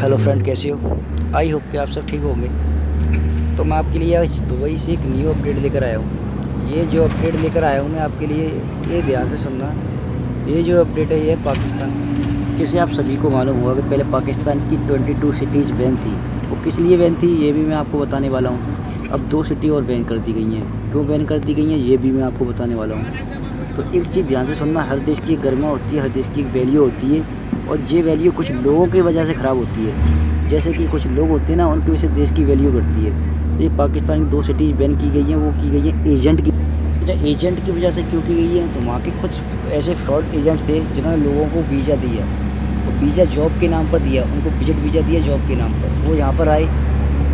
Hello friend, कैसे हो? I hope कि आप सब ठीक होंगे। तो मैं आपके लिए आज दुबई से एक न्यू अपडेट लेकर आया हूँ। ये जो अपडेट लेकर आया हूँ मैं आपके लिए, ये ध्यान से सुनना। ये जो अपडेट है ये पाकिस्तान, जैसे आप सभी को मालूम होगा कि पहले पाकिस्तान की 22 सिटीज़ बैन थी। वो किस लिए बैन थी ये भी मैं आपको बताने वाला हूँ। अब 2 सिटी और बैन कर दी गई हैं। क्यों बैन कर दी गई हैं ये भी मैं आपको बताने वाला हूँ। तो एक चीज़ ध्यान से सुनना, हर देश की एक गरिमा होती है, हर देश की एक वैल्यू होती है, और ये वैल्यू कुछ लोगों की वजह से ख़राब होती है। जैसे कि कुछ लोग होते हैं ना, उनकी वजह से देश की वैल्यू घटती है। ये पाकिस्तान की 2 सिटीज़ बैन की गई हैं, वो की गई हैं एजेंट की। अच्छा, एजेंट की वजह से क्यों की गई है? तो वहाँ के कुछ ऐसे फ्रॉड एजेंट थे जिन्होंने लोगों को वीज़ा दिया, वो वीज़ा जॉब के नाम पर दिया, उनको विजिट वीज़ा दिया जॉब के नाम पर। वो यहाँ पर आए,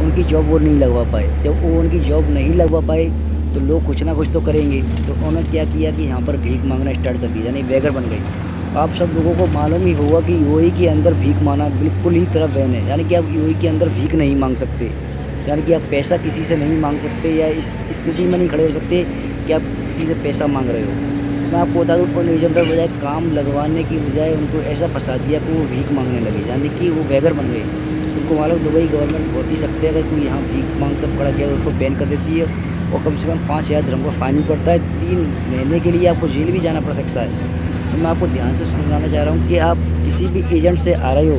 उनकी जॉब वो नहीं लगवा पाए। जब वो उनकी जॉब नहीं लगवा पाए तो लोग कुछ ना कुछ तो करेंगे। तो उन्होंने क्या किया कि यहाँ पर भीख मांगना स्टार्ट कर दिया, यानी बेगर बन गई। आप सब लोगों को मालूम ही होगा कि यूएई के अंदर भीख मांगना बिल्कुल ही तरफ बैन है। यानी कि आप यूएई के अंदर भीख नहीं मांग सकते, यानी कि आप पैसा किसी से नहीं मांग सकते, या इस स्थिति में नहीं खड़े हो सकते कि आप किसी से पैसा मांग रहे हो। तो मैं आपको बता दूँ, उन एजेंटों बजाय काम लगवाने की बजाय उनको ऐसा फंसा दिया कि वो भीख मांगने लगे, यानी कि वो बेगर बन गए। उनको मालूम दुबई गवर्नमेंट बहुत ही सख्त है, अगर कोई यहाँ भीख मांगता पकड़ा गया तो उसको बैन कर देती है, और कम से कम 5,000 दिरहम का फाइन भी पड़ता है। 3 महीने के लिए आपको जेल भी जाना पड़ सकता है। तो मैं आपको ध्यान से सुनाना चाह रहा हूँ कि आप किसी भी एजेंट से आ रहे हो,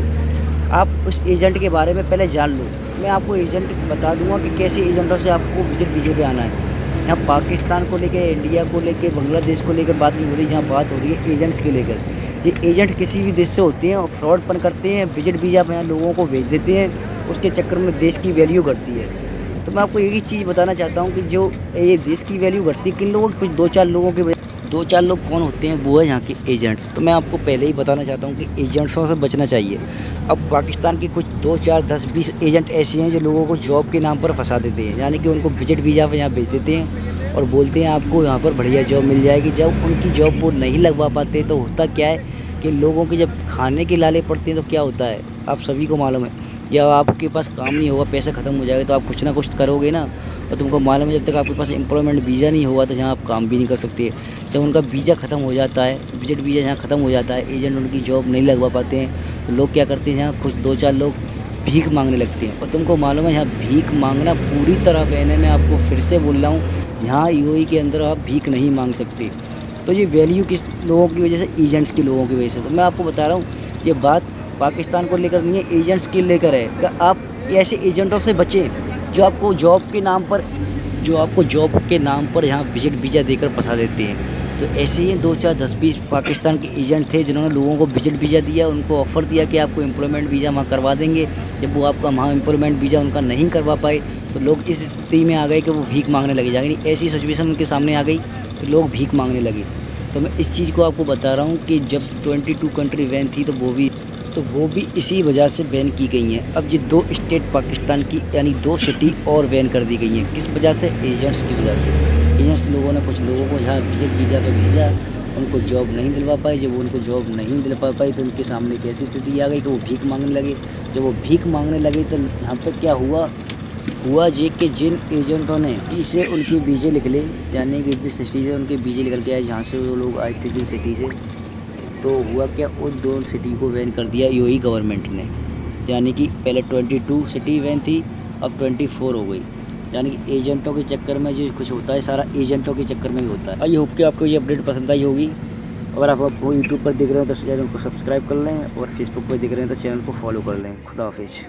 आप उस एजेंट के बारे में पहले जान लो। मैं आपको एजेंट बता दूंगा कि कैसे एजेंटों से आपको विजिट वीज़े पे आना है। यहाँ पाकिस्तान को लेके, इंडिया को लेके, बांग्लादेश को लेकर बात नहीं हो रही, जहाँ बात हो रही है एजेंट्स के लेकर। ये एजेंट किसी भी देश से होते हैं और फ्रॉडपन करते हैं, विजिट वीज़ा पे यहाँ लोगों को भेज देते हैं, उसके चक्कर में देश की वैल्यू घटती है। तो मैं आपको यही चीज़ बताना चाहता हूँ कि जो ये देश की वैल्यू घटती है, किन लोगों की? कुछ 2-4 लोगों की। 2-4 लोग कौन होते हैं? वो है यहाँ के एजेंट्स। तो मैं आपको पहले ही बताना चाहता हूँ कि एजेंट्सों से बचना चाहिए। अब पाकिस्तान की कुछ 2-4 10-20 एजेंट ऐसे हैं जो लोगों को जॉब के नाम पर फंसा देते हैं, यानी कि उनको विजिट वीज़ा पर यहाँ भेज देते हैं और बोलते हैं आपको यहाँ पर बढ़िया जॉब मिल जाएगी। जब उनकी जॉब वो नहीं लगवा पाते तो होता क्या है कि लोगों के जब खाने के लाले पड़ते हैं तो क्या होता है आप सभी को मालूम है। जब आपके पास काम नहीं होगा, पैसा ख़त्म हो जाएगा, तो आप कुछ ना कुछ करोगे ना। और तुमको मालूम है, जब तक आपके पास एम्प्लॉयमेंट वीज़ा नहीं होगा तो जहाँ आप काम भी नहीं कर सकते। जब उनका वीज़ा ख़त्म हो जाता है, विजिट वीज़ा जहाँ ख़त्म हो जाता है, एजेंट उनकी जॉब नहीं लगवा पाते हैं, तो लोग क्या करते हैं, यहाँ कुछ 2-4 लोग भीख मांगने लगते हैं। और तुमको मालूम है यहाँ भीख मांगना पूरी तरह बैन है। मैं आपको फिर से बोल रहा हूँ, यहाँ यूएई के अंदर आप भीख नहीं मांग सकते। तो ये वैल्यू किस लोगों की वजह से? एजेंट्स के लोगों की वजह से। तो मैं आपको बता रहा हूँ, ये बात पाकिस्तान को लेकर नहीं है, एजेंट्स के लेकर है कि आप ऐसे एजेंटों से बचें जो आपको जॉब के नाम पर यहाँ विजिट वीज़ा देकर फंसा देते हैं। तो ऐसे ही 2-4 10-20 पाकिस्तान के एजेंट थे जिन्होंने लोगों को विजिट वीज़ा दिया, उनको ऑफ़र दिया कि आपको एम्प्लॉयमेंट वीज़ा वहाँ करवा देंगे। जब वो आपका वहाँ एम्प्लॉयमेंट वीज़ा उनका नहीं करवा पाए तो लोग इस स्थिति में आ गए कि वो भीख मांगने लगे। यानी ऐसी सिचुएशन उनके सामने आ गई तो लोग भीख मांगने लगे। तो मैं इस चीज़ को आपको बता रहा हूँ कि जब 22 कंट्री बैन थी तो वो भी इसी वजह से बैन की गई हैं। अब ये 2 स्टेट पाकिस्तान की, यानी 2 सिटी और बैन कर दी गई हैं। किस वजह से? एजेंट्स की वजह से। एजेंट्स लोगों ने कुछ लोगों को जहाँ विजिट वीज़ा पे भेजा, उनको जॉब नहीं दिलवा पाए। जब उनको जॉब नहीं दिलवा पाई तो उनके सामने एक ऐसी स्थिति आ गई कि वो भीख मांगने लगे। जब वो भीख मांगने लगे तो यहाँ पर क्या हुआ ये कि जिन एजेंटों ने इसे उनके वीज़े निकले, यानी कि जिस सिटी से उनके वीज़े निकल के आए, जहाँ से वो लोग आए थे जिन सिटी से, तो हुआ क्या, उन 2 सिटी को बैन कर दिया यूएई गवर्नमेंट ने। यानी कि पहले 22 सिटी बैन थी, अब 24 हो गई। यानी कि एजेंटों के चक्कर में जो कुछ होता है सारा एजेंटों के चक्कर में ही होता है। आई होप कि आपको ये अपडेट पसंद आई होगी। अगर आप यूट्यूब पर देख रहे हैं तो चैनल को सब्सक्राइब कर लें, और फेसबुक पर देख रहे हैं तो चैनल को फॉलो कर लें। खुदा हाफिज़।